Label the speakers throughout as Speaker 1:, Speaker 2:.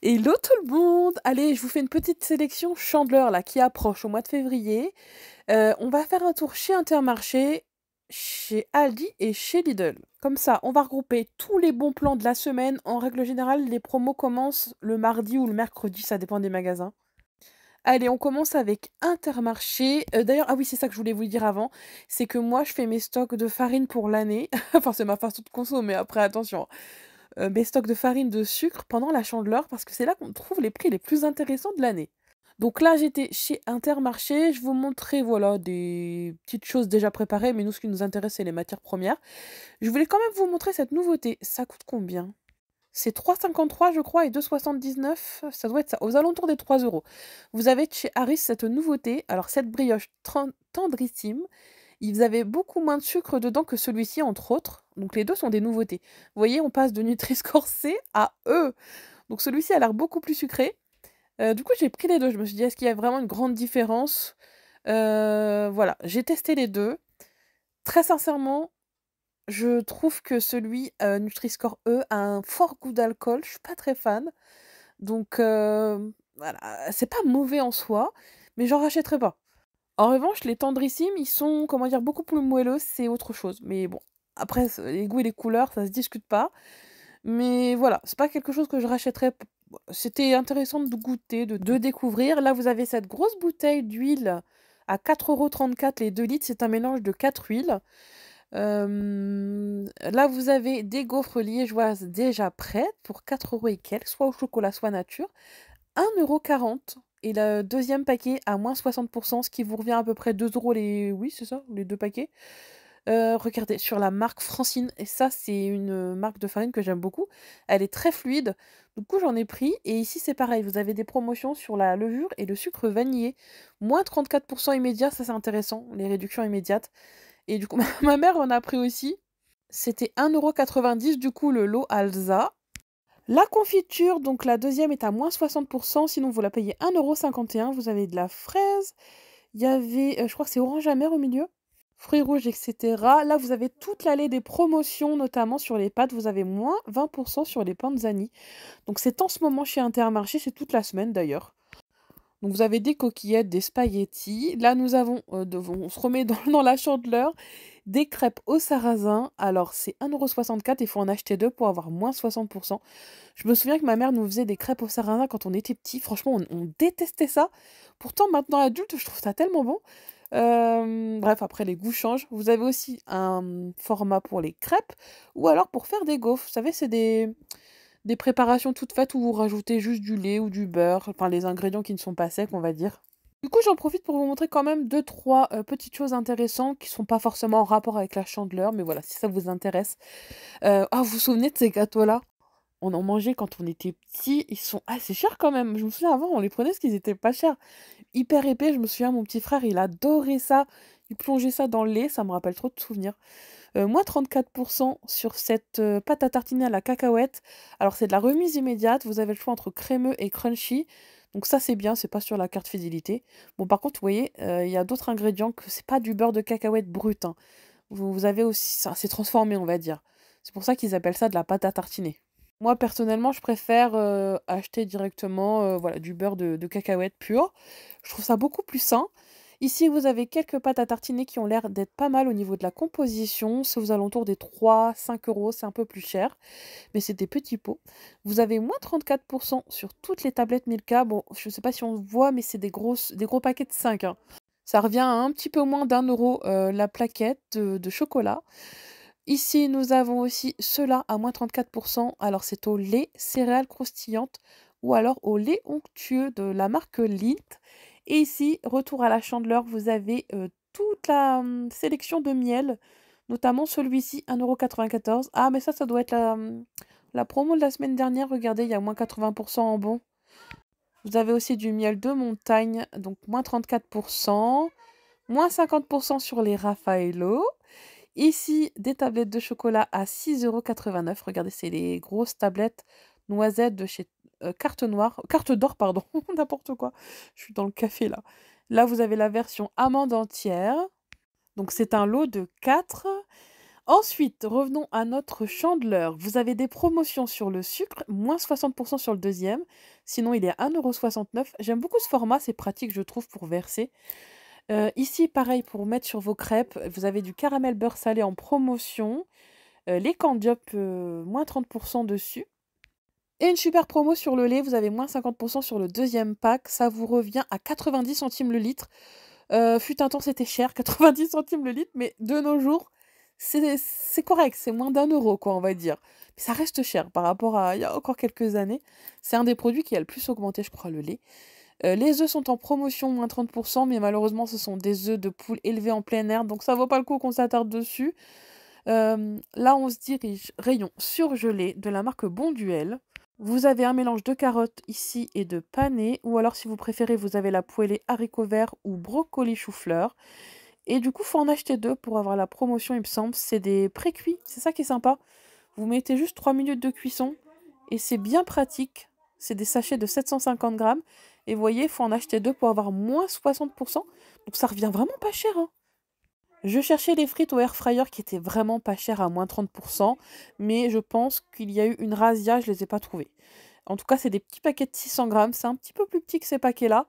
Speaker 1: Hello tout le monde! Allez, je vous fais une petite sélection Chandeleur là qui approche au mois de février. On va faire un tour chez Intermarché, chez Aldi et chez Lidl. Comme ça, on va regrouper tous les bons plans de la semaine. En règle générale, les promos commencent le mardi ou le mercredi, ça dépend des magasins. Allez, on commence avec Intermarché. D'ailleurs, ah oui, c'est ça que je voulais vous dire avant, c'est que moi je fais mes stocks de farine pour l'année. Enfin, c'est ma façon de consommer, mais après attention, mes stocks de farine, de sucre pendant la Chandeleur parce que c'est là qu'on trouve les prix les plus intéressants de l'année. Donc là, j'étais chez Intermarché, je vous montrais, voilà, des petites choses déjà préparées, mais nous, ce qui nous intéresse, c'est les matières premières. Je voulais quand même vous montrer cette nouveauté. Ça coûte combien? C'est 3,53 je crois et 2,79, ça doit être ça, aux alentours des 3 euros. Vous avez chez Harris cette nouveauté, alors cette brioche tendrissime, ils avaient beaucoup moins de sucre dedans que celui-ci, entre autres. Donc les deux sont des nouveautés. Vous voyez, on passe de Nutri-Score C à E. Donc celui-ci a l'air beaucoup plus sucré. Du coup, j'ai pris les deux. Je me suis dit, est-ce qu'il y a vraiment une grande différence? Voilà, j'ai testé les deux. Très sincèrement, je trouve que celui Nutri-Score E a un fort goût d'alcool. Je suis pas très fan. Donc voilà, c'est pas mauvais en soi, mais j'en rachèterai pas. En revanche, les tendrissimes, ils sont, comment dire, beaucoup plus moelleux, c'est autre chose. Mais bon, après, les goûts et les couleurs, ça se discute pas. Mais voilà, c'est pas quelque chose que je rachèterais. C'était intéressant de goûter, de découvrir. Là, vous avez cette grosse bouteille d'huile à 4,34 € les 2 litres. C'est un mélange de 4 huiles. Là, vous avez des gaufres liégeoises déjà prêtes pour 4 € et quelques, soit au chocolat, soit nature. 1,40 € et le deuxième paquet à moins 60%, ce qui vous revient à peu près 2 € les... Oui, c'est ça, les deux paquets. Regardez, sur la marque Francine, et ça, c'est une marque de farine que j'aime beaucoup. Elle est très fluide. Du coup, j'en ai pris. Et ici, c'est pareil, vous avez des promotions sur la levure et le sucre vanillé. Moins 34% immédiat, ça c'est intéressant, les réductions immédiates. Et du coup, ma mère en a pris aussi. C'était 1,90 € du coup le lot Alza. La confiture, donc la deuxième est à moins 60%, sinon vous la payez 1,51 €. Vous avez de la fraise, il y avait, je crois que c'est orange amer au milieu, fruits rouges, etc. Là, vous avez toute l'allée des promotions, notamment sur les pâtes. Vous avez moins 20% sur les panzani. Donc c'est en ce moment chez Intermarché, c'est toute la semaine d'ailleurs. Donc vous avez des coquillettes, des spaghettis. Là, nous avons, on se remet dans la chandeleur, des crêpes au sarrasin. Alors c'est 1,64 €, il faut en acheter deux pour avoir moins 60%. Je me souviens que ma mère nous faisait des crêpes au sarrasin quand on était petit. Franchement, on détestait ça. Pourtant, maintenant adulte, je trouve ça tellement bon. Bref, après les goûts changent. Vous avez aussi un format pour les crêpes ou alors pour faire des gaufres. Vous savez, c'est des préparations toutes faites où vous rajoutez juste du lait ou du beurre, enfin les ingrédients qui ne sont pas secs, on va dire. Du coup, j'en profite pour vous montrer quand même deux, trois petites choses intéressantes qui sont pas forcément en rapport avec la chandeleur, mais voilà, si ça vous intéresse. Ah, vous vous souvenez de ces gâteaux-là? On en mangeait quand on était petit. Ils sont assez chers quand même. Je me souviens avant, on les prenait parce qu'ils étaient pas chers. Hyper épais. Je me souviens, mon petit frère, il adorait ça. Il plongeait ça dans le lait. Ça me rappelle trop de souvenirs. Moins 34% sur cette pâte à tartiner à la cacahuète. Alors, c'est de la remise immédiate. Vous avez le choix entre crémeux et crunchy. Donc ça, c'est bien. C'est pas sur la carte fidélité. Bon, par contre, vous voyez, il y a d'autres ingrédients que c'est pas du beurre de cacahuète brut, hein. Vous avez aussi... Ça, c'est transformé, on va dire. C'est pour ça qu'ils appellent ça de la pâte à tartiner. Moi, personnellement, je préfère acheter directement voilà, du beurre de cacahuète pur. Je trouve ça beaucoup plus sain. Ici, vous avez quelques pâtes à tartiner qui ont l'air d'être pas mal au niveau de la composition. C'est aux alentours des 3-5 €, c'est un peu plus cher, mais c'est des petits pots. Vous avez moins 34% sur toutes les tablettes Milka. Bon, je ne sais pas si on voit, mais c'est des gros paquets de 5, hein. Ça revient à un petit peu moins d'1 € la plaquette de chocolat. Ici, nous avons aussi ceux-là à moins 34%. Alors, c'est au lait, céréales croustillantes ou alors au lait onctueux de la marque Lindt. Et ici, retour à la chandeleur, vous avez toute la sélection de miel, notamment celui-ci, 1,94 €. Ah, mais ça doit être la promo de la semaine dernière. Regardez, il y a moins 80% en bon. Vous avez aussi du miel de montagne, donc moins 34%, moins 50% sur les Raffaello. Ici, des tablettes de chocolat à 6,89 €. Regardez, c'est les grosses tablettes noisettes de chez Carte d'or, pardon, n'importe quoi. Je suis dans le café là. Là, vous avez la version amande entière. Donc, c'est un lot de 4. Ensuite, revenons à notre chandeleur. Vous avez des promotions sur le sucre, moins 60% sur le deuxième. Sinon, il est à 1,69 €. J'aime beaucoup ce format, c'est pratique, je trouve, pour verser. Ici, pareil, pour mettre sur vos crêpes, vous avez du caramel beurre salé en promotion. Les Candiop, moins 30% dessus. Et une super promo sur le lait, vous avez moins 50% sur le deuxième pack. Ça vous revient à 90 centimes le litre. Fut un temps, c'était cher, 90 centimes le litre, mais de nos jours, c'est correct, c'est moins d'1 € quoi, on va dire. Mais ça reste cher par rapport à il y a encore quelques années. C'est un des produits qui a le plus augmenté, je crois, le lait. Les œufs sont en promotion, moins 30%, mais malheureusement, ce sont des œufs de poule élevés en plein air, donc ça vaut pas le coup qu'on s'attarde dessus. Là, on se dirige rayon surgelé de la marque Bonduelle. Vous avez un mélange de carottes ici et de panais, ou alors si vous préférez, vous avez la poêlée haricots verts ou brocoli chou-fleur. Et du coup, faut en acheter deux pour avoir la promotion, il me semble. C'est des pré-cuits, c'est ça qui est sympa. Vous mettez juste 3 minutes de cuisson et c'est bien pratique. C'est des sachets de 750 grammes. Et vous voyez, il faut en acheter deux pour avoir moins 60%. Donc ça revient vraiment pas cher, hein. Je cherchais les frites au air fryer qui étaient vraiment pas chères à moins 30%, mais je pense qu'il y a eu une razzia, je les ai pas trouvées. En tout cas, c'est des petits paquets de 600 grammes, c'est un petit peu plus petit que ces paquets-là.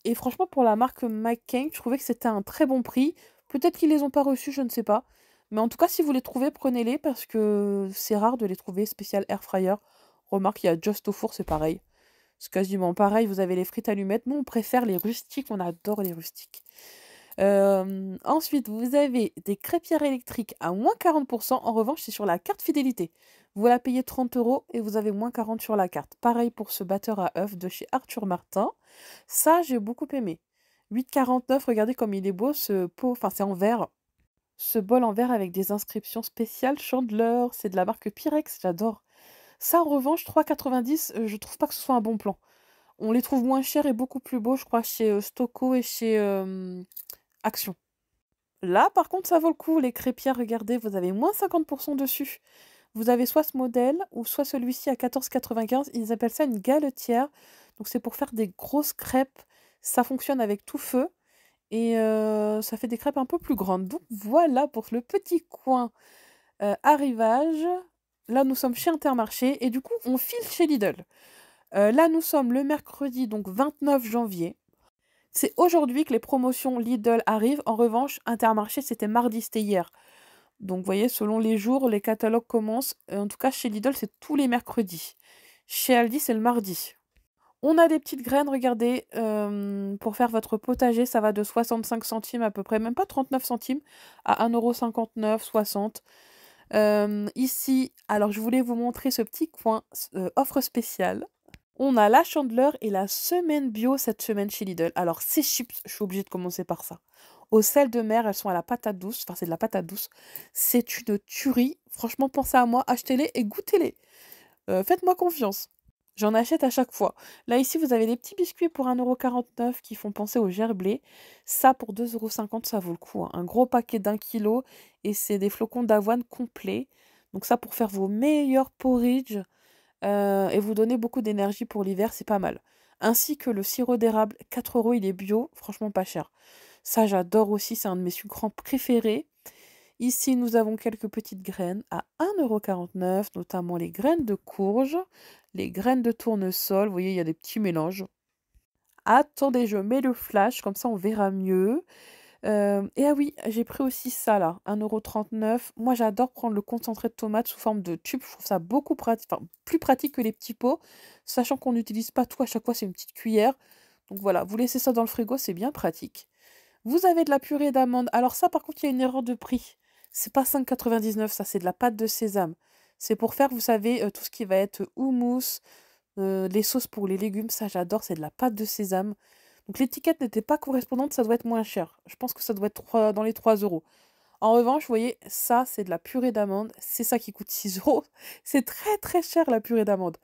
Speaker 1: Et franchement, pour la marque McCain, je trouvais que c'était un très bon prix. Peut-être qu'ils les ont pas reçus, je ne sais pas. Mais en tout cas, si vous les trouvez, prenez-les parce que c'est rare de les trouver spécial air fryer. Remarque, il y a Just au four, c'est pareil. C'est quasiment pareil, vous avez les frites allumettes. Nous, on préfère les rustiques, on adore les rustiques. Ensuite, vous avez des crêpières électriques à moins 40%. En revanche, c'est sur la carte fidélité. Vous la payez 30 € et vous avez moins 40 sur la carte. Pareil pour ce batteur à œufs de chez Arthur Martin. Ça, j'ai beaucoup aimé. 8,49, regardez comme il est beau ce pot. Enfin, c'est en verre. Ce bol en verre avec des inscriptions spéciales Chandler. C'est de la marque Pyrex, j'adore. Ça, en revanche, 3,90, je trouve pas que ce soit un bon plan. On les trouve moins chers et beaucoup plus beaux, je crois, chez Stocco et chez Action. Là, par contre, ça vaut le coup. Les crêpières, regardez, vous avez moins 50% dessus. Vous avez soit ce modèle ou soit celui-ci à 14,95. Ils appellent ça une galetière. Donc c'est pour faire des grosses crêpes. Ça fonctionne avec tout feu. Et ça fait des crêpes un peu plus grandes. Donc voilà pour le petit coin arrivage. Là, nous sommes chez Intermarché. Et du coup, on file chez Lidl. Là, nous sommes le mercredi, donc 29 janvier. C'est aujourd'hui que les promotions Lidl arrivent. En revanche, Intermarché, c'était mardi, c'était hier. Donc, vous voyez, selon les jours, les catalogues commencent. En tout cas, chez Lidl, c'est tous les mercredis. Chez Aldi, c'est le mardi. On a des petites graines, regardez, pour faire votre potager, ça va de 65 centimes à peu près, même pas 39 centimes, à 1,59 €, 60. Ici, alors je voulais vous montrer ce petit coin, offre spéciale. On a la Chandeleur et la semaine bio cette semaine chez Lidl. Alors, ces chips, je suis obligée de commencer par ça. Au sel de mer, elles sont à la patate douce. Enfin, c'est de la patate douce. C'est une tuerie. Franchement, pensez à moi, achetez-les et goûtez-les. Faites-moi confiance. J'en achète à chaque fois. Là, ici, vous avez des petits biscuits pour 1,49 € qui font penser au gerblé. Ça, pour 2,50 €, ça vaut le coup, hein. Un gros paquet d'1 kg et c'est des flocons d'avoine complets. Donc ça, pour faire vos meilleurs porridge. Et vous donner beaucoup d'énergie pour l'hiver, c'est pas mal. Ainsi que le sirop d'érable, 4 €, il est bio, franchement pas cher. Ça, j'adore aussi, c'est un de mes sucrants préférés. Ici, nous avons quelques petites graines à 1,49 €, notamment les graines de courge, les graines de tournesol. Vous voyez, il y a des petits mélanges. Attendez, je mets le flash, comme ça on verra mieux. Et ah oui, j'ai pris aussi ça là, 1,39 €. Moi, j'adore prendre le concentré de tomate sous forme de tube. Je trouve ça beaucoup enfin, plus pratique que les petits pots, sachant qu'on n'utilise pas tout à chaque fois, c'est une petite cuillère. Donc voilà, vous laissez ça dans le frigo, c'est bien pratique. Vous avez de la purée d'amandes. Alors ça, par contre, il y a une erreur de prix. C'est pas 5,99 €, ça, c'est de la pâte de sésame. C'est pour faire, vous savez, tout ce qui va être houmous, les sauces pour les légumes, ça j'adore, c'est de la pâte de sésame. Donc l'étiquette n'était pas correspondante, ça doit être moins cher. Je pense que ça doit être dans les 3 €. En revanche, vous voyez, ça, c'est de la purée d'amande. C'est ça qui coûte 6 €. C'est très très cher la purée d'amande.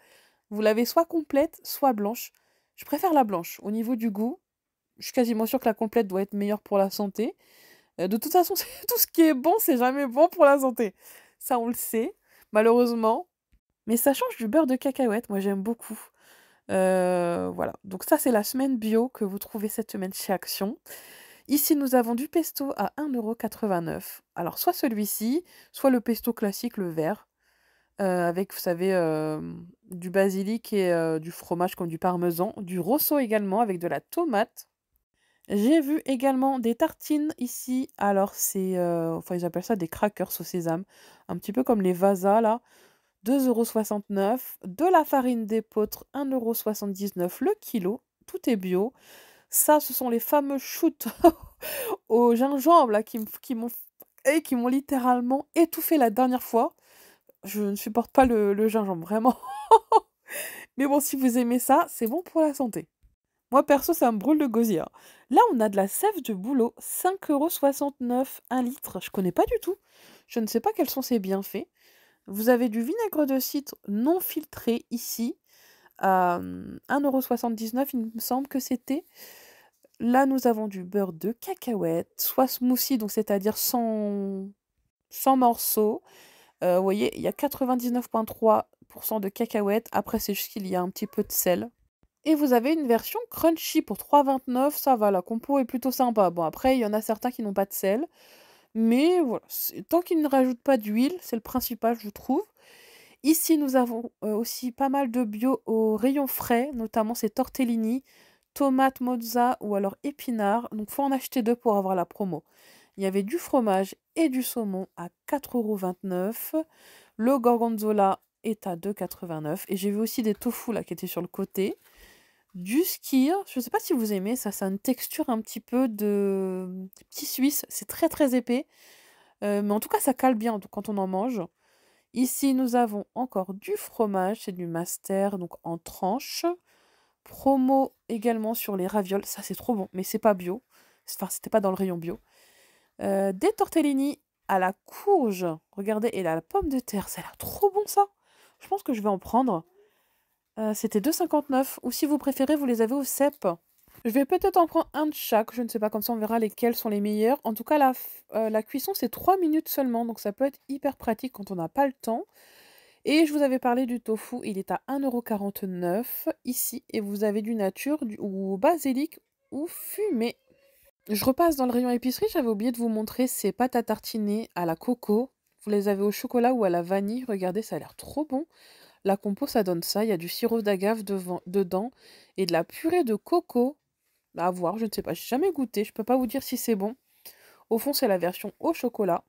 Speaker 1: Vous l'avez soit complète, soit blanche. Je préfère la blanche. Au niveau du goût, je suis quasiment sûre que la complète doit être meilleure pour la santé. De toute façon, tout ce qui est bon, c'est jamais bon pour la santé. Ça, on le sait, malheureusement. Mais ça change du beurre de cacahuète. Moi, j'aime beaucoup. Voilà, donc ça c'est la semaine bio que vous trouvez cette semaine chez Action. Ici, nous avons du pesto à 1,89 €. Alors, soit celui-ci, soit le pesto classique, le vert, avec, vous savez, du basilic et du fromage comme du parmesan, du rosso également avec de la tomate. J'ai vu également des tartines ici. Alors, c'est, enfin, ils appellent ça des crackers au sésame, un petit peu comme les Vasa là, 2,69 €. De la farine d'épeautre, 1,79 € le kilo. Tout est bio. Ça, ce sont les fameux shoots au gingembre là qui m'ont littéralement étouffée la dernière fois. Je ne supporte pas le gingembre, vraiment. Mais bon, si vous aimez ça, c'est bon pour la santé. Moi perso, ça me brûle le gosier, hein. Là, on a de la sève de bouleau, 5,69 € 1 litre. Je connais pas du tout. Je ne sais pas quels sont ses bienfaits. Vous avez du vinaigre de cidre non filtré ici, à 1,79 €, il me semble que c'était. Là, nous avons du beurre de cacahuète, soit smoothie, donc c'est-à-dire sans morceaux. Vous voyez, il y a 99,3 % de cacahuètes. Après, c'est juste qu'il y a un petit peu de sel. Et vous avez une version crunchy pour 3,29 €. Ça va, la compo est plutôt sympa. Bon, après, il y en a certains qui n'ont pas de sel. Mais voilà, tant qu'ils ne rajoutent pas d'huile, c'est le principal, je trouve. Ici, nous avons aussi pas mal de bio au rayon frais, notamment ces tortellini, tomates mozza ou alors épinards. Donc, faut en acheter 2 pour avoir la promo. Il y avait du fromage et du saumon à 4,29 €. Le gorgonzola est à 2,89 € et j'ai vu aussi des tofu là qui étaient sur le côté. Du skyr, je ne sais pas si vous aimez ça, ça a une texture un petit peu de petit suisse, c'est très, très épais, mais en tout cas ça cale bien quand on en mange. Ici, nous avons encore du fromage, c'est du master, donc en tranches. Promo également sur les ravioles, ça c'est trop bon, mais c'est pas bio. Enfin, c'était pas dans le rayon bio. Des tortellini à la courge, regardez, et à la pomme de terre, ça a l'air trop bon ça. Je pense que je vais en prendre. C'était 2,59 € ou si vous préférez, vous les avez au cèpe. Je vais peut-être en prendre un de chaque, je ne sais pas, comme ça on verra lesquels sont les meilleurs. En tout cas, la cuisson, c'est 3 minutes seulement, donc ça peut être hyper pratique quand on n'a pas le temps. Et je vous avais parlé du tofu, il est à 1,49 € ici, et vous avez du nature, ou basilic, ou fumé. Je repasse dans le rayon épicerie, j'avais oublié de vous montrer ces pâtes à tartiner à la coco. Vous les avez au chocolat ou à la vanille, regardez, ça a l'air trop bon. La compo, ça donne ça, il y a du sirop d'agave dedans et de la purée de coco. À voir, je ne sais pas, j'ai jamais goûté, je peux pas vous dire si c'est bon. Au fond, c'est la version au chocolat.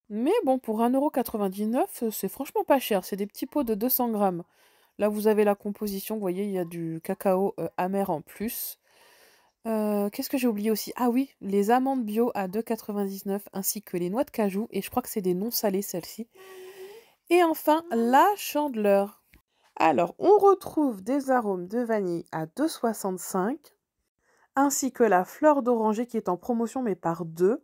Speaker 1: Mais bon, pour 1,99 €, c'est franchement pas cher, c'est des petits pots de 200 grammes. Là, vous avez la composition, vous voyez, il y a du cacao amer en plus. Qu'est-ce que j'ai oublié aussi? Ah oui, les amandes bio à 2,99 € ainsi que les noix de cajou, et je crois que c'est des non salées celles-ci. Et enfin, la chandeleur. Alors, on retrouve des arômes de vanille à 2,65 €, ainsi que la fleur d'oranger qui est en promotion mais par 2.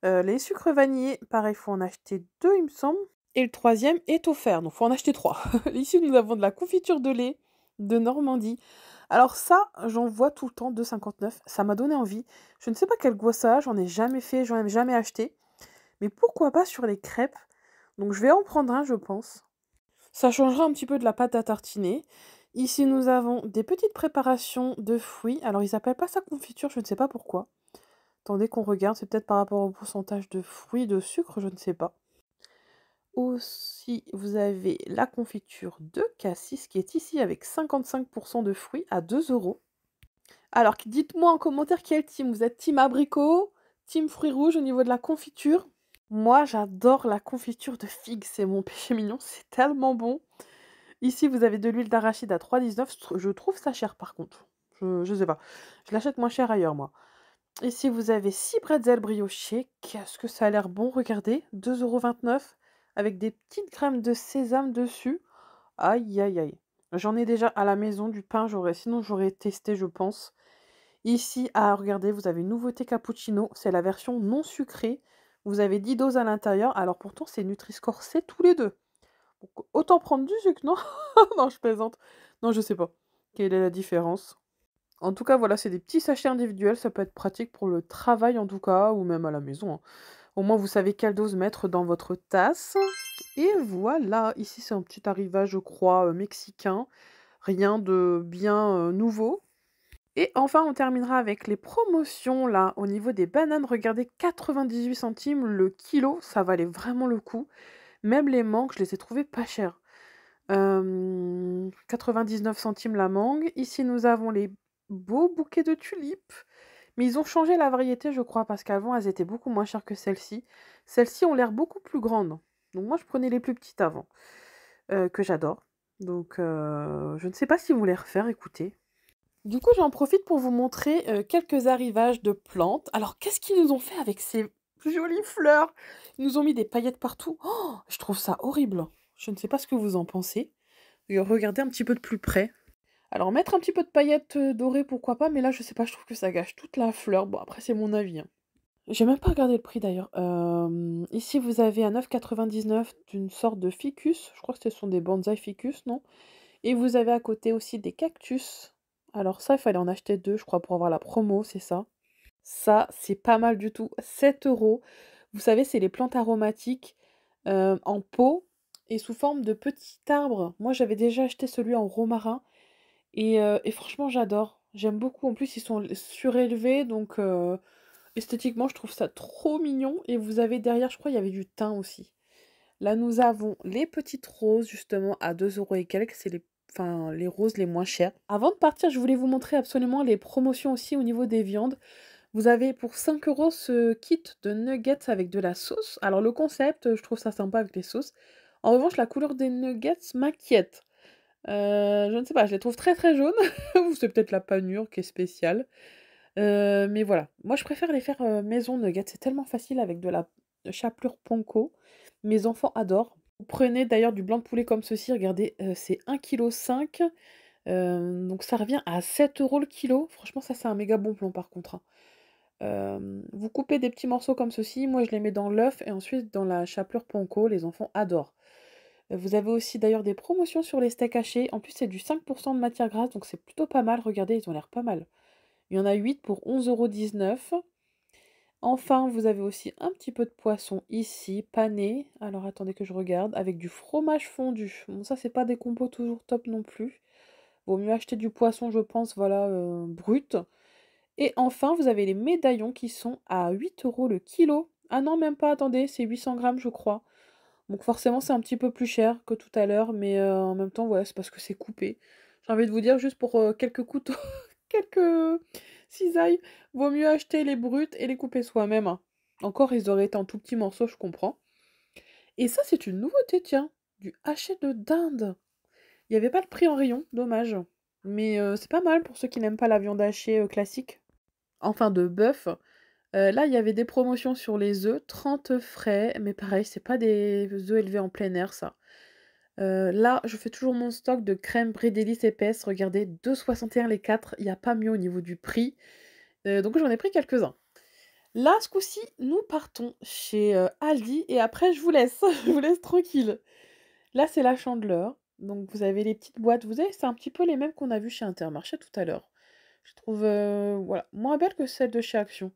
Speaker 1: Les sucres vanillés, pareil, faut en acheter 2 il me semble. Et le troisième est offert, donc faut en acheter 3. Ici, nous avons de la confiture de lait de Normandie. Alors ça, j'en vois tout le temps, 2,59 €. Ça m'a donné envie. Je ne sais pas quel goût ça a, j'en ai jamais fait, j'en ai jamais acheté. Mais pourquoi pas sur les crêpes? Donc je vais en prendre un, je pense. Ça changera un petit peu de la pâte à tartiner. Ici, nous avons des petites préparations de fruits. Alors, ils appellent pas ça confiture, je ne sais pas pourquoi. Attendez qu'on regarde, c'est peut-être par rapport au pourcentage de fruits, de sucre, je ne sais pas. Aussi, vous avez la confiture de cassis qui est ici avec 55 % de fruits à 2 €. Alors, dites-moi en commentaire quel team. Vous êtes team abricot, team fruits rouges au niveau de la confiture? Moi, j'adore la confiture de figues, c'est mon péché mignon, c'est tellement bon. Ici, vous avez de l'huile d'arachide à 3,19 €. Je trouve ça cher par contre. Je sais pas. Je l'achète moins cher ailleurs, moi. Ici, vous avez 6 bretzels briochés. Qu'est-ce que ça a l'air bon, regardez. 2,29 € avec des petites crèmes de sésame dessus. Aïe, aïe, aïe. J'en ai déjà à la maison du pain, sinon j'aurais testé, je pense. Ici, ah, regardez, vous avez une nouveauté cappuccino. C'est la version non sucrée. Vous avez 10 doses à l'intérieur. Alors pourtant, c'est Nutri-Score C tous les deux. Donc, autant prendre du sucre, non? Non, je plaisante. Non, je sais pas. Quelle est la différence? En tout cas, voilà, c'est des petits sachets individuels. Ça peut être pratique pour le travail, en tout cas, ou même à la maison, hein. Au moins, vous savez quelle dose mettre dans votre tasse. Et voilà, ici, c'est un petit arrivage, je crois, mexicain. Rien de bien nouveau. Et enfin, on terminera avec les promotions là, au niveau des bananes. Regardez, 98 centimes le kilo, ça valait vraiment le coup. Même les mangues, je les ai trouvées pas chères. 99 centimes la mangue. Ici, nous avons les beaux bouquets de tulipes. Mais ils ont changé la variété, je crois, parce qu'avant, elles étaient beaucoup moins chères que celles-ci. Celles-ci ont l'air beaucoup plus grandes. Donc moi, je prenais les plus petites avant, que j'adore. Donc, je ne sais pas si vous les refaire, écoutez. Du coup, j'en profite pour vous montrer quelques arrivages de plantes. Alors, qu'est-ce qu'ils nous ont fait avec ces jolies fleurs? Ils nous ont mis des paillettes partout. Oh, je trouve ça horrible. Je ne sais pas ce que vous en pensez. Et regardez un petit peu de plus près. Alors, mettre un petit peu de paillettes dorées, pourquoi pas, mais là, je sais pas, je trouve que ça gâche toute la fleur. Bon, après, c'est mon avis, hein. J'ai même pas regardé le prix d'ailleurs. Ici, vous avez un 9,99 d'une sorte de ficus. Je crois que ce sont des bonsaï ficus, non? Et vous avez à côté aussi des cactus. Alors ça, il fallait en acheter 2, je crois, pour avoir la promo, c'est ça. Ça, c'est pas mal du tout. 7 €. Vous savez, c'est les plantes aromatiques en pot et sous forme de petits arbres. Moi, j'avais déjà acheté celui en romarin et franchement, j'adore. J'aime beaucoup. En plus, ils sont surélevés, donc esthétiquement, je trouve ça trop mignon. Et vous avez derrière, je crois, il y avait du thym aussi. Là, nous avons les petites roses, justement, à 2 € et quelques. C'est les roses les moins chères. Avant de partir, je voulais vous montrer absolument les promotions aussi au niveau des viandes. Vous avez pour 5 € ce kit de nuggets avec de la sauce. Alors, le concept, je trouve ça sympa avec les sauces. En revanche, la couleur des nuggets m'inquiète. Je ne sais pas, je les trouve très très jaunes. Ou c'est peut-être la panure qui est spéciale. Mais voilà, moi je préfère les faire, maison nuggets, c'est tellement facile avec de la chapelure panko. Mes enfants adorent. Vous prenez d'ailleurs du blanc de poulet comme ceci, regardez, c'est 1,5 kg, donc ça revient à 7 € le kilo. Franchement, ça, c'est un méga bon plan par contre, hein. Vous coupez des petits morceaux comme ceci, moi je les mets dans l'œuf et ensuite dans la chapelure panko, les enfants adorent. Vous avez aussi d'ailleurs des promotions sur les steaks hachés. En plus, c'est du 5 de matière grasse, donc c'est plutôt pas mal. Regardez, ils ont l'air pas mal. Il y en a 8 pour 11,19 €. Enfin, vous avez aussi un petit peu de poisson ici, pané. Alors attendez que je regarde, avec du fromage fondu. Bon, ça, c'est pas des compos toujours top non plus. Vaut mieux acheter du poisson, je pense, voilà, brut. Et enfin, vous avez les médaillons qui sont à 8 € le kilo. Ah non, même pas, attendez, c'est 800 grammes, je crois. Donc forcément, c'est un petit peu plus cher que tout à l'heure, mais en même temps, voilà, c'est parce que c'est coupé. J'ai envie de vous dire, juste pour quelques couteaux, quelques cisailles, vaut mieux acheter les bruts et les couper soi-même, hein. Encore, ils auraient été en tout petits morceaux, je comprends. Et ça, c'est une nouveauté, tiens, du haché de dinde. Il n'y avait pas le prix en rayon, dommage. Mais c'est pas mal pour ceux qui n'aiment pas la viande hachée classique. Enfin, de bœuf. Là, il y avait des promotions sur les œufs, 30 frais, mais pareil, c'est pas des œufs élevés en plein air, ça. Là, je fais toujours mon stock de crème brie délice épaisse. Regardez, 2,61 les 4, il y a pas mieux au niveau du prix. Donc j'en ai pris quelques-uns. Là, ce coup-ci, nous partons chez, Aldi et après je vous laisse, je vous laisse tranquille. Là, c'est la Chandeleur, donc vous avez les petites boîtes, vous savez, c'est un petit peu les mêmes qu'on a vues chez Intermarché tout à l'heure. Je trouve, voilà, moins belles que celles de chez Action.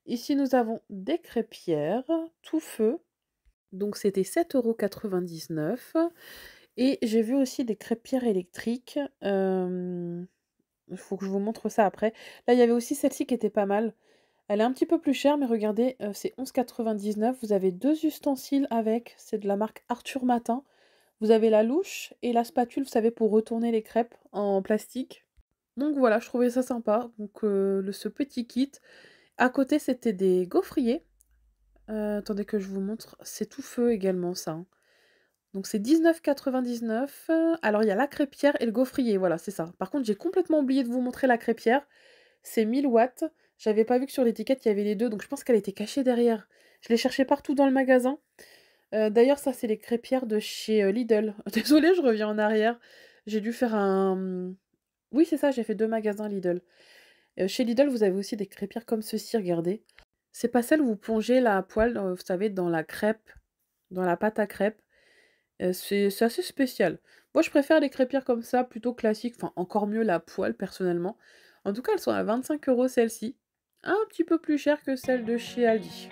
Speaker 1: Ici, nous avons des crêpières, tout feu, donc c'était 7,99 € et j'ai vu aussi des crêpières électriques, il faut que je vous montre ça après. Là, il y avait aussi celle-ci qui était pas mal. Elle est un petit peu plus chère, mais regardez, c'est 11,99 €. Vous avez 2 ustensiles avec, c'est de la marque Arthur Matin. Vous avez la louche et la spatule, vous savez, pour retourner les crêpes en plastique. Donc voilà, je trouvais ça sympa, donc ce petit kit. À côté, c'était des gaufriers. Attendez que je vous montre, c'est tout feu également ça, hein. Donc c'est 19,99 €. Alors il y a la crêpière et le gaufrier, voilà, c'est ça. Par contre, j'ai complètement oublié de vous montrer la crêpière. C'est 1000 watts. J'avais pas vu que sur l'étiquette, il y avait les 2, donc je pense qu'elle était cachée derrière. Je l'ai cherchée partout dans le magasin. D'ailleurs, ça, c'est les crêpières de chez, Lidl. Désolée, je reviens en arrière. J'ai dû faire un, oui, c'est ça, j'ai fait 2 magasins Lidl. Chez Lidl, vous avez aussi des crêpières comme ceci, regardez. C'est pas celles où vous plongez la poêle, vous savez, dans la crêpe, dans la pâte à crêpes. C'est assez spécial. Moi, je préfère les crêpières comme ça, plutôt classiques, enfin, encore mieux la poêle, personnellement. En tout cas, elles sont à 25 € celles-ci. Un petit peu plus chères que celles de chez Aldi.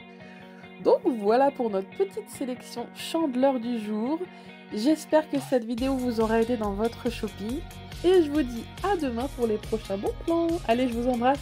Speaker 1: Donc voilà pour notre petite sélection chandeleur du jour. J'espère que cette vidéo vous aura aidé dans votre shopping et je vous dis à demain pour les prochains bons plans. Allez, je vous embrasse.